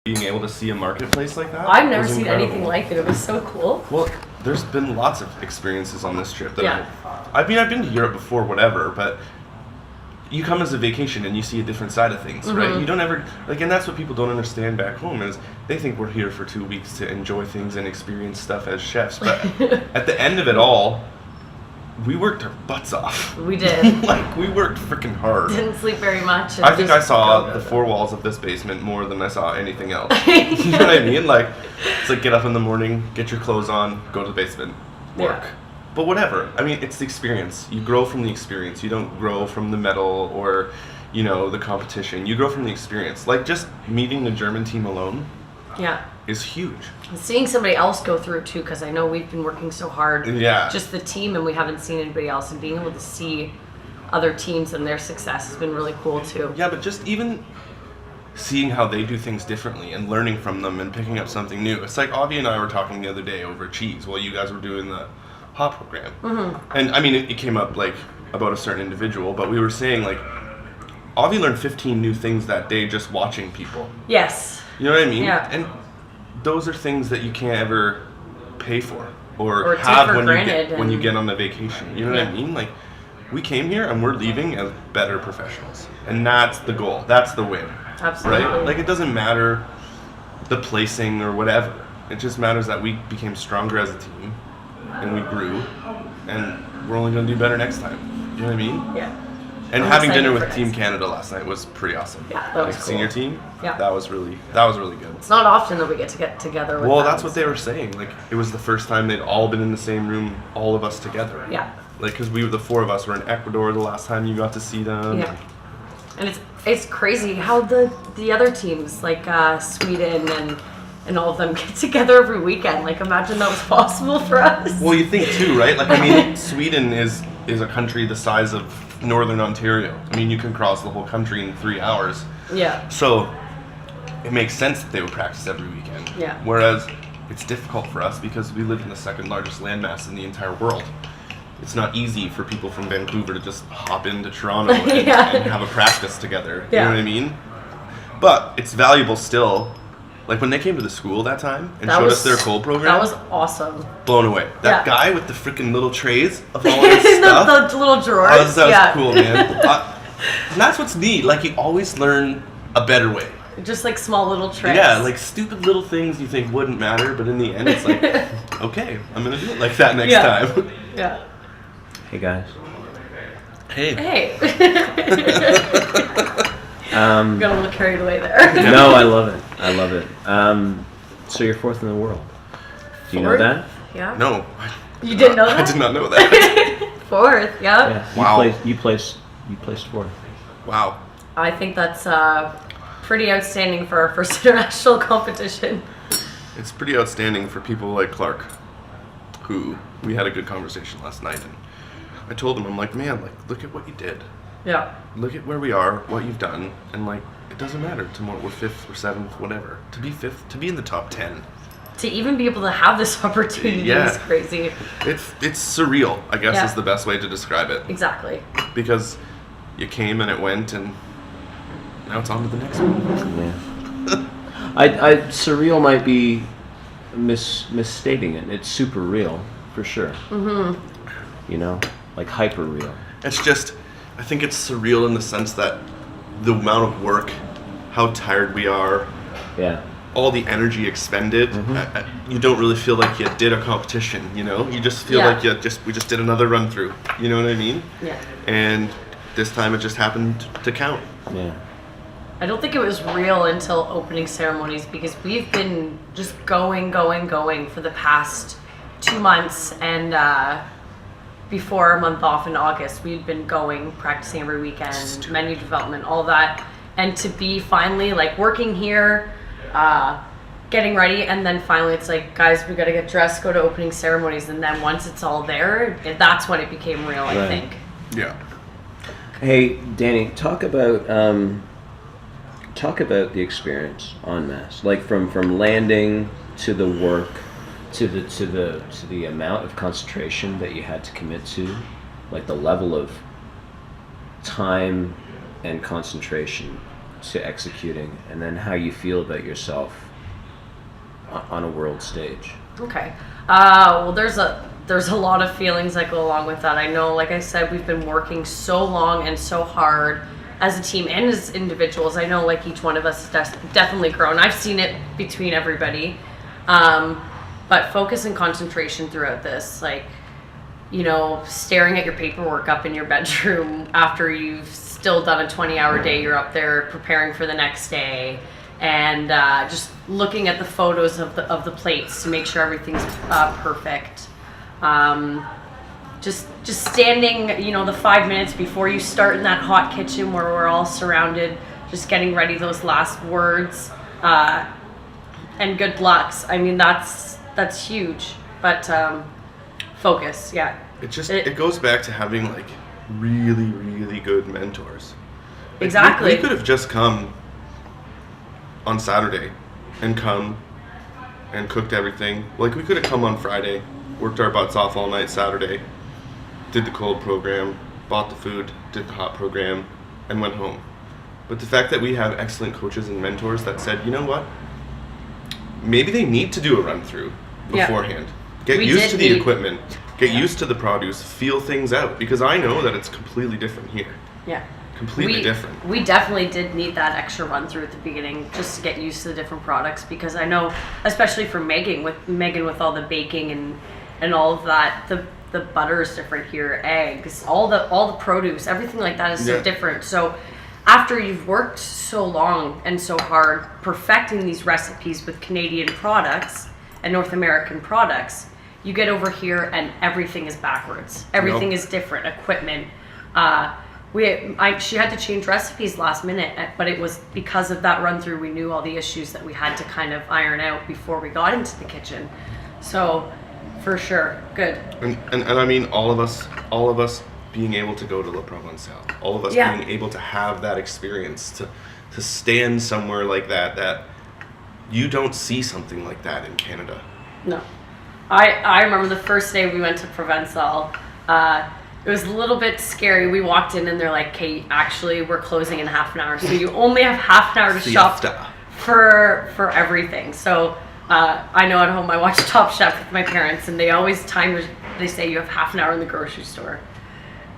being able to see a marketplace like that. I've never seen anything like it. It was so cool. Well, there's been lots of experiences on this trip that I've been to Europe before, whatever, but you come as a vacation and you see a different side of things, right? You don't ever, like, and that's what people don't understand back home is they think we're here for 2 weeks to enjoy things and experience stuff as chefs, but at the end of it all, we worked our butts off. We did. Like, we worked freaking hard. Didn't sleep very much. I think I saw the 4 walls of this basement more than I saw anything else. You know what I mean? Like, it's like get up in the morning, get your clothes on, go to the basement, work. Yeah. But whatever. I mean, it's the experience. You grow from the experience. You don't grow from the medal or, you know, the competition. You grow from the experience. Like, just meeting the German team alone is huge. Seeing somebody else go through, too, because I know we've been working so hard. Yeah. Just the team, and we haven't seen anybody else. And being able to see other teams and their success has been really cool, too. Yeah, but just even seeing how they do things differently and learning from them and picking up something new. It's like Avi and I were talking the other day over cheese while you guys were doing the hot program. And I mean, it came up like about a certain individual, but we were saying like Avi learned 15 new things that day just watching people. Yes. You know what I mean? Yeah. And those are things that you can't ever pay for or have when you get on a vacation. You know what I mean? Like, we came here and we're leaving as better professionals, and that's the goal. That's the win. Absolutely. Right? Like, it doesn't matter the placing or whatever. It just matters that we became stronger as a team. And we grew, and we're only going to do better next time. You know what I mean? Yeah. And having dinner with Team Canada last night was pretty awesome. Yeah, that was cool. Senior team. Yeah. That was really good. It's not often that we get together. With that's what they were saying. Like, it was the first time they'd all been in the same room, all of us together. Yeah. Like, because the 4 of us were in Ecuador the last time you got to see them. Yeah. And it's crazy how the other teams like Sweden and all of them get together every weekend. Like, imagine that was possible for us. Well, you think too, right? Like, I mean, Sweden is a country the size of Northern Ontario. I mean, you can cross the whole country in 3 hours. Yeah. So it makes sense that they would practice every weekend. Yeah. Whereas it's difficult for us because we live in the second largest landmass in the entire world. It's not easy for people from Vancouver to just hop into Toronto and have a practice together. You know what I mean? But it's valuable still. Like, when they came to the school that time and showed us their cold program. That was awesome. Blown away. That guy with the freaking little trays of all his stuff. the little drawers. That was cool, man. And that's what's neat. Like, you always learn a better way. Just like small little tricks. Yeah, like stupid little things you think wouldn't matter, but in the end it's like, okay, I'm going to do it like that next time. Yeah. Hey, guys. Hey. Got a little carried away there. No, I love it. So you're 4th in the world. Do you know that? Yeah. No. You didn't know that? I did not know that. 4th, yeah. Wow. You placed 4th. Wow. I think that's pretty outstanding for our first international competition. It's pretty outstanding for people like Clark, who we had a good conversation last night, and I told him, I'm like, man, like, look at what you did. Yeah. Look at where we are, what you've done, and like, it doesn't matter tomorrow. We're 5th or 7th, whatever. To be 5th, to be in the top 10. To even be able to have this opportunity is crazy. It's surreal, I guess is the best way to describe it. Exactly. Because you came and it went, and now it's on to the next one. Yeah. Surreal might be misstating it. It's super real, for sure. You know, like hyper real. It's just, I think it's surreal in the sense that the amount of work, how tired we are, all the energy expended, you don't really feel like you did a competition, you know? You just feel like we just did another run through, you know what I mean? Yeah. And this time it just happened to count. Yeah. I don't think it was real until opening ceremonies because we've been just going for the past 2 months, and before a month off in August, we'd been practicing every weekend, menu development, all that. And to be finally like working here, getting ready, and then finally it's like, guys, we got to get dressed, go to opening ceremonies. And then once it's all there, that's when it became real, I think. Yeah. Hey, Danny, talk about the experience en masse, like from landing to the work, to the amount of concentration that you had to commit to, like the level of time and concentration to executing, and then how you feel about yourself on a world stage. Okay. Well, there's a lot of feelings that go along with that. I know, like I said, we've been working so long and so hard as a team and as individuals. I know, like, each one of us has definitely grown. I've seen it between everybody. But focus and concentration throughout this, like, you know, staring at your paperwork up in your bedroom after you've still done a 20-hour day, you're up there preparing for the next day, and just looking at the photos of the plates to make sure everything's perfect. Just standing, you know, the 5 minutes before you start in that hot kitchen where we're all surrounded, just getting ready those last words, and good lucks. I mean, that's huge. But focus, yeah. It goes back to having, like, really, really good mentors. Like, Exactly. we could have just come on Saturday and come and cooked everything. Like, we could have come on Friday, worked our butts off all night Saturday, did the cold program, bought the food, did the hot program, and went home. But the fact that we have excellent coaches and mentors that said, you know what? Maybe they need to do a run through beforehand. Get We used did to the need- equipment, get used to the produce, feel things out, because I know that it's completely different here. Yeah. Completely different. We definitely did need that extra run through at the beginning just to get used to the different products, because I know, especially for Megan with all the baking and all of that, the butter is different here, eggs, all the produce, everything like that is so different. So after you've worked so long and so hard perfecting these recipes with Canadian products and North American products, you get over here and everything is backwards. Everything is different. Equipment. She had to change recipes last minute, but it was because of that run through. We knew all the issues that we had to kind of iron out before we got into the kitchen. So, for sure, good. And I mean, all of us being able to go to La Provençale, all of us being able to have that experience, to stand somewhere like that you don't see something like that in Canada. No. I remember the first day we went to Provençal. It was a little bit scary. We walked in and they're like, "Okay, actually, we're closing in half an hour, so you only have half an hour to shop for everything." So I know at home I watch Top Chef with my parents, and they always they say you have half an hour in the grocery store.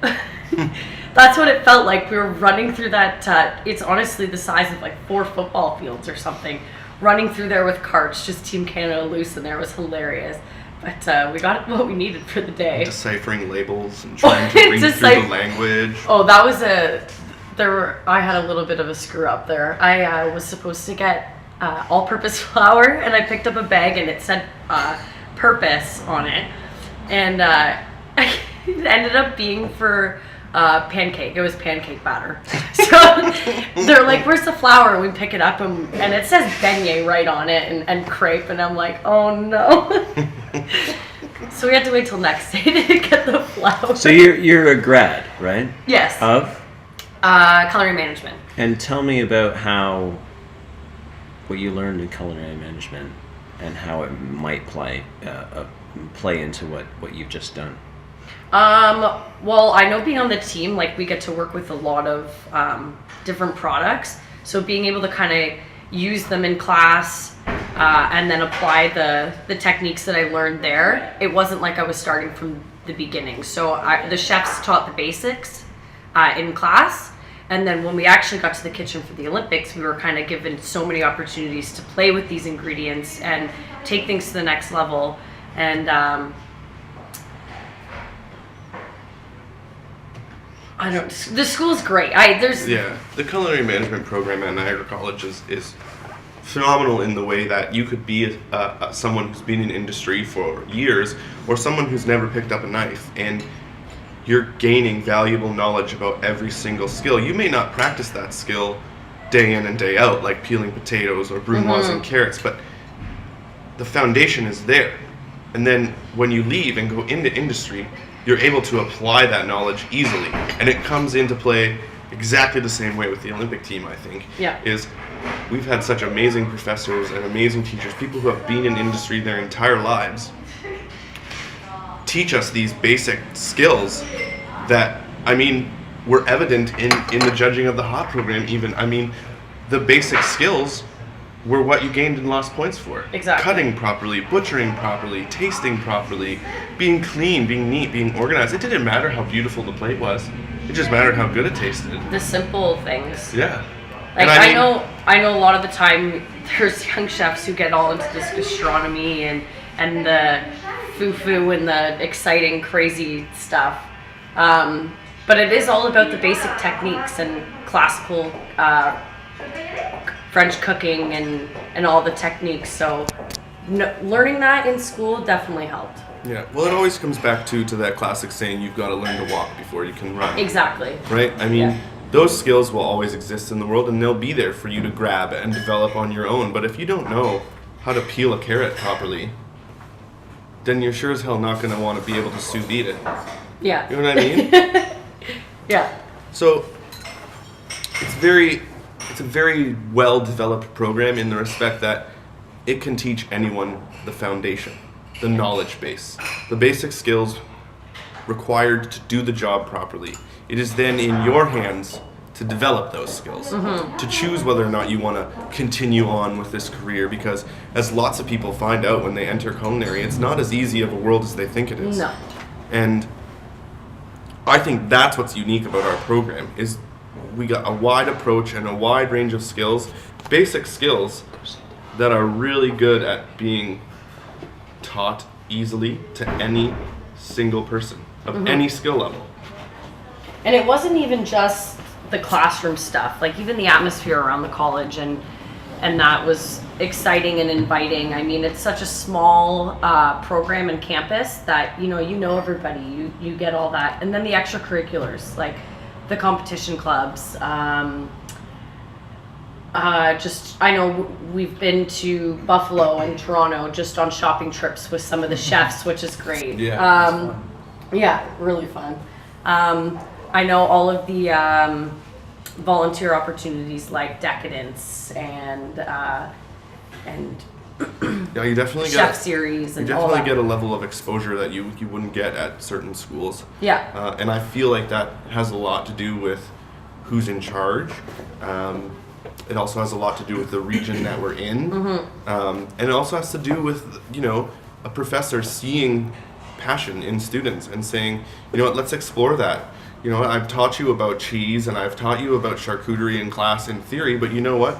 That's what it felt like. We were running through that. It's honestly the size of like 4 football fields or something. Running through there with carts, just Team Canada loose in there. It was hilarious. But we got what we needed for the day. Deciphering labels and trying to read through the language. Oh, that was I had a little bit of a screw up there. I was supposed to get all-purpose flour, and I picked up a bag and it said purpose on it. And it ended up being for pancake. It was pancake batter. So they're like, "Where's the flour?" We pick it up and it says beignet right on it and crepe, and I'm like, "Oh no." So we had to wait till next day to get the flour. So you're a grad, right? Yes. Of? Culinary management. And tell me about what you learned in culinary management and how it might play into what you've just done. Well, I know being on the team, like, we get to work with a lot of different products. So being able to kind of use them in class and then apply the techniques that I learned there, it wasn't like I was starting from the beginning. So the chefs taught the basics in class. And then when we actually got to the kitchen for the Olympics, we were kind of given so many opportunities to play with these ingredients and take things to the next level. And the school's great. The culinary management program at Niagara College is phenomenal in the way that you could be someone who's been in industry for years or someone who's never picked up a knife, and you're gaining valuable knowledge about every single skill. You may not practice that skill day in and day out, like peeling potatoes or brunoise and carrots, but the foundation is there. And then when you leave and go into industry, you're able to apply that knowledge easily. And it comes into play exactly the same way with the Olympic team, I think. Yeah. Is we've had such amazing professors and amazing teachers, people who have been in industry their entire lives, teach us these basic skills that, I mean, were evident in the judging of the hot program even. I mean, the basic skills were what you gained and lost points for. Exactly. Cutting properly, butchering properly, tasting properly, being clean, being neat, being organized. It didn't matter how beautiful the plate was. It just mattered how good it tasted. The simple things. Yeah. Like And I know a lot of the time there's young chefs who get all into this gastronomy and the foo-foo and the exciting, crazy stuff. But it is all about the basic techniques and classical French cooking and all the techniques. So learning that in school definitely helped. Yeah. Well, it always comes back to that classic saying, you've got to learn to walk before you can run. Exactly. Right? I mean, those skills will always exist in the world, and they'll be there for you to grab and develop on your own. But if you don't know how to peel a carrot properly, then you're sure as hell not going to want to be able to sous vide it. Yeah. You know what I mean? Yeah. So it's a very well developed program in the respect that it can teach anyone the foundation, the knowledge base, the basic skills required to do the job properly. It is then in your hands to develop those skills, to choose whether or not you want to continue on with this career, because as lots of people find out when they enter culinary, it's not as easy of a world as they think it is. No. And I think that's what's unique about our program is we got a wide approach and a wide range of skills, basic skills that are really good at being taught easily to any single person of any skill level. And it wasn't even just the classroom stuff, like even the atmosphere around the college and that was exciting and inviting. I mean, it's such a small program and campus that you know everybody, you get all that. And then the extracurriculars, like the competition clubs, I know we've been to Buffalo and Toronto just on shopping trips with some of the chefs, which is great. Yeah, yeah, really fun. I know all of the volunteer opportunities like Decadence and yeah, you definitely Chef Series and all that. get a level of exposure that you wouldn't get at certain schools. Yeah. And I feel like that has a lot to do with who's in charge. It also has a lot to do with the region that we're in. And it also has to do with, a professor seeing passion in students and saying, you know what, let's explore that. You know what, I've taught you about cheese and I've taught you about charcuterie in class in theory, but you know what?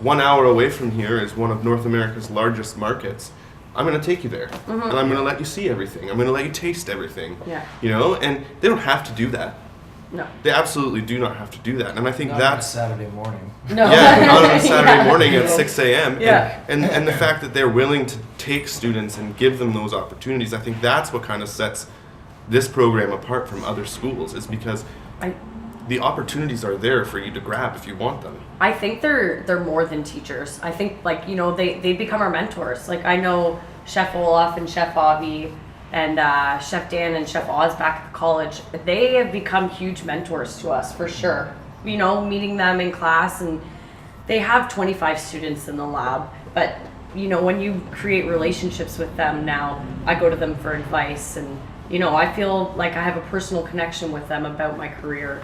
1 hour away from here is one of North America's largest markets. I'm going to take you there, and I'm going to let you see everything. I'm going to let you taste everything. Yeah. And they don't have to do that. No. They absolutely do not have to do that, and I think Not that's on a Saturday morning. No. yeah, not on a Saturday Yeah. morning at 6 a.m. Yeah. And the fact that they're willing to take students and give them those opportunities, I think that's what kind of sets this program apart from other schools, is because the opportunities are there for you to grab if you want them. I think they're more than teachers. I think they become our mentors. Like I know Chef Olaf and Chef Avi and Chef Dan and Chef Oz back at the college. They have become huge mentors to us for sure. Meeting them in class, and they have 25 students in the lab. But when you create relationships with them now, I go to them for advice, and I feel like I have a personal connection with them about my career.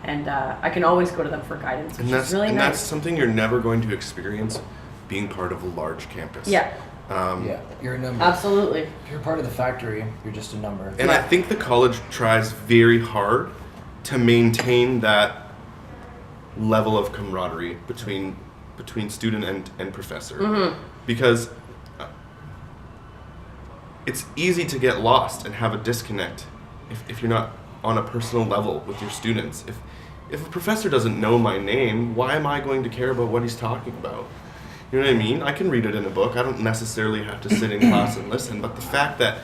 And I can always go to them for guidance, which is really nice. And that's something you're never going to experience being part of a large campus. Yeah. Yeah, you're a number. Absolutely. If you're part of the factory, you're just a number. And I think the college tries very hard to maintain that level of camaraderie between student and professor. Because it's easy to get lost and have a disconnect if you're not on a personal level with your students. If a professor doesn't know my name, why am I going to care about what he's talking about? You know what I mean? I can read it in a book. I don't necessarily have to sit in class and listen, but the fact that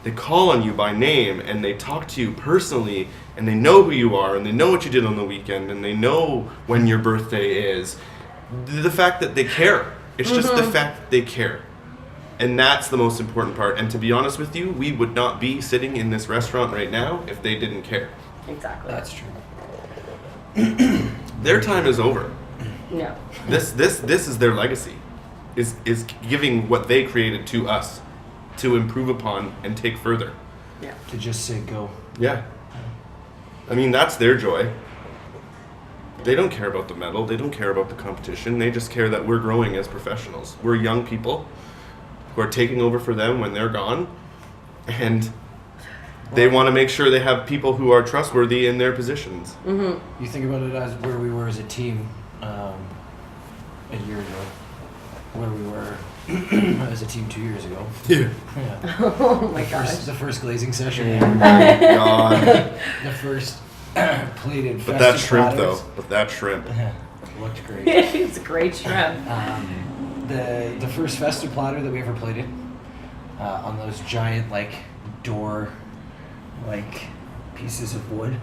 they call on you by name and they talk to you personally and they know who you are and they know what you did on the weekend and they know when your birthday is, the fact that they care. It's just the fact that they care. And that's the most important part. And to be honest with you, we would not be sitting in this restaurant right now if they didn't care. Exactly. That's true. Their time is over. Yeah. This is their legacy. Is giving what they created to us to improve upon and take further. Yeah. To just say go. Yeah. I mean, that's their joy. They don't care about the medal. They don't care about the competition. They just care that we're growing as professionals. We're young people who are taking over for them when they're gone, and they want to make sure they have people who are trustworthy in their positions. Mm-hmm. You think about it as where we were as a team a year ago, where we were as a team 2 years ago. Yeah. Yeah. Oh my gosh. The first glazing session. Oh my God. The first plated But that festive shrimp, platters. though. But that shrimp. Looked great. It's a great shrimp. The first festive platter that we ever plated on those giant door pieces of wood.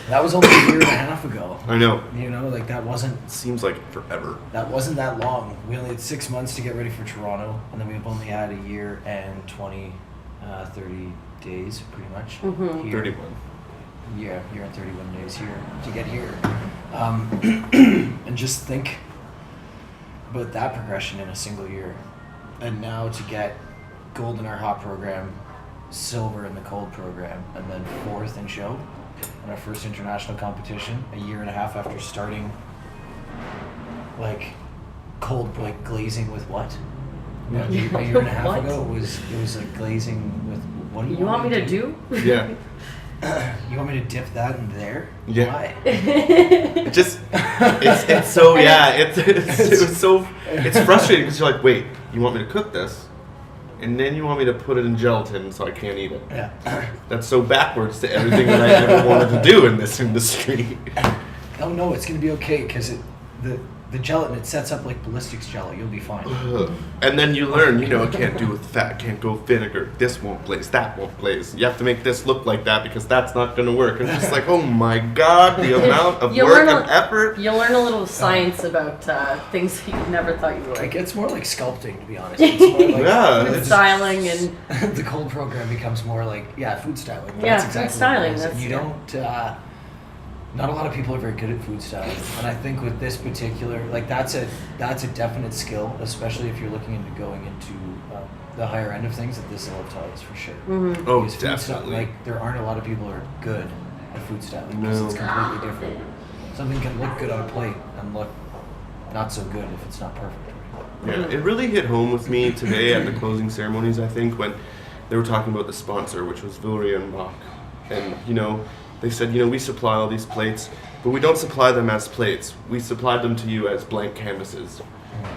That was only a year and a half ago. I know. You know, that wasn't Seems like forever. that long. We only had 6 months to get ready for Toronto, and then we've only had a year and 30 days, pretty much. Mm-hmm. Here. 31. Yeah, year and 31 days here to get here. And just think about that progression in a single year. And now to get gold in our hot program, silver in the cold program, and then fourth in show in our first international competition, a year and a half after starting cold glazing with what? A year and a half What? ago it was glazing with what do You want me to do? Yeah. You want me to dip that in there? Yeah. Why? It just, it's so, yeah, it's frustrating because you're like, wait, you want me to cook this? And then you want me to put it in gelatin so I can't eat it. Yeah. That's so backwards to everything that I ever wanted to do in this industry. Oh no, it's gonna be okay because the gelatin, it sets up like ballistics jello. You'll be fine. And then you learn, it can't do with fat, can't go with vinegar. This won't glaze, that won't glaze. You have to make this look like that because that's not going to work. And it's just like, oh my God, the amount of work and effort. You'll learn a little science about things that you never thought you would. It gets more like sculpting, to be honest. It's more like Yeah. Food it's- styling and the cold program becomes more like food styling. Yeah, That's food exactly styling, What it is. And you that's- don't. Not a lot of people are very good at food styling, and I think with this particular, that's a definite skill, especially if you're looking into going into the higher end of things. That this will have taught us for sure. Mm-hmm. Oh, Because food definitely. there aren't a lot of people who are good at food styling because No. it's completely different. Something can look good on a plate and look not so good if it's not perfect. Yeah, it really hit home with me today at the closing ceremonies, I think, when they were talking about the sponsor, which was Villeray and Bach. And, they said, we supply all these plates, but we don't supply them as plates. We supplied them to you as blank canvases.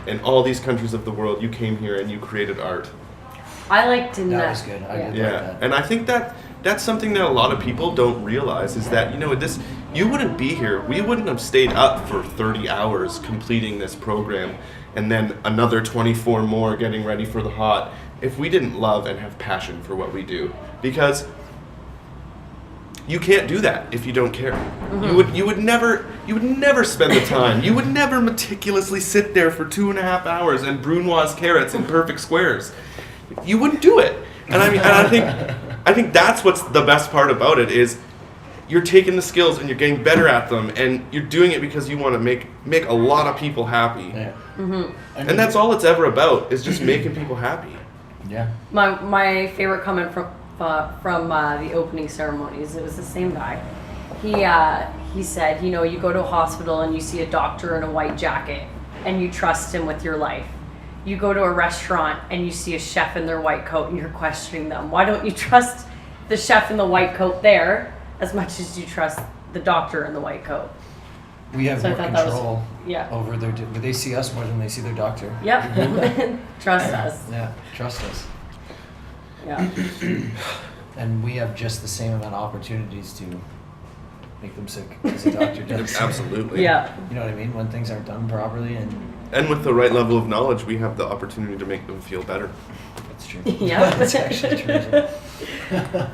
In all these countries of the world, you came here and you created art. I liked in That was good. I did. Yeah, Like that. and I think that's something that a lot of people don't realize is that, you wouldn't be here. We wouldn't have stayed up for 30 hours completing this program and then another 24 more getting ready for the hot if we didn't love and have passion for what we do. Because you can't do that if you don't care. Mm-hmm. You would never spend the time. You would never meticulously sit there for 2.5 hours and brunoise carrots in perfect squares. You wouldn't do it. And I think that's what's the best part about it is you're taking the skills and you're getting better at them and you're doing it because you want to make a lot of people happy. Yeah. Mm-hmm. And that's all it's ever about is just making people happy. Yeah. My favorite comment from the opening ceremonies, it was the same guy. He said, you go to a hospital and you see a doctor in a white jacket and you trust him with your life. You go to a restaurant and you see a chef in their white coat and you're questioning them. Why don't you trust the chef in the white coat there as much as you trust the doctor in the white coat? We have So I more thought that was- control yeah. over but they see us more than they see their doctor. Yep. Trust us. Yeah, trust us. Yeah. And we have just the same amount of opportunities to make them sick as a doctor does. Absolutely. Yeah. You know what I mean? When things aren't done properly, and And with the right level of knowledge, we have the opportunity to make them feel better. that's true. Yeah. That's actually true.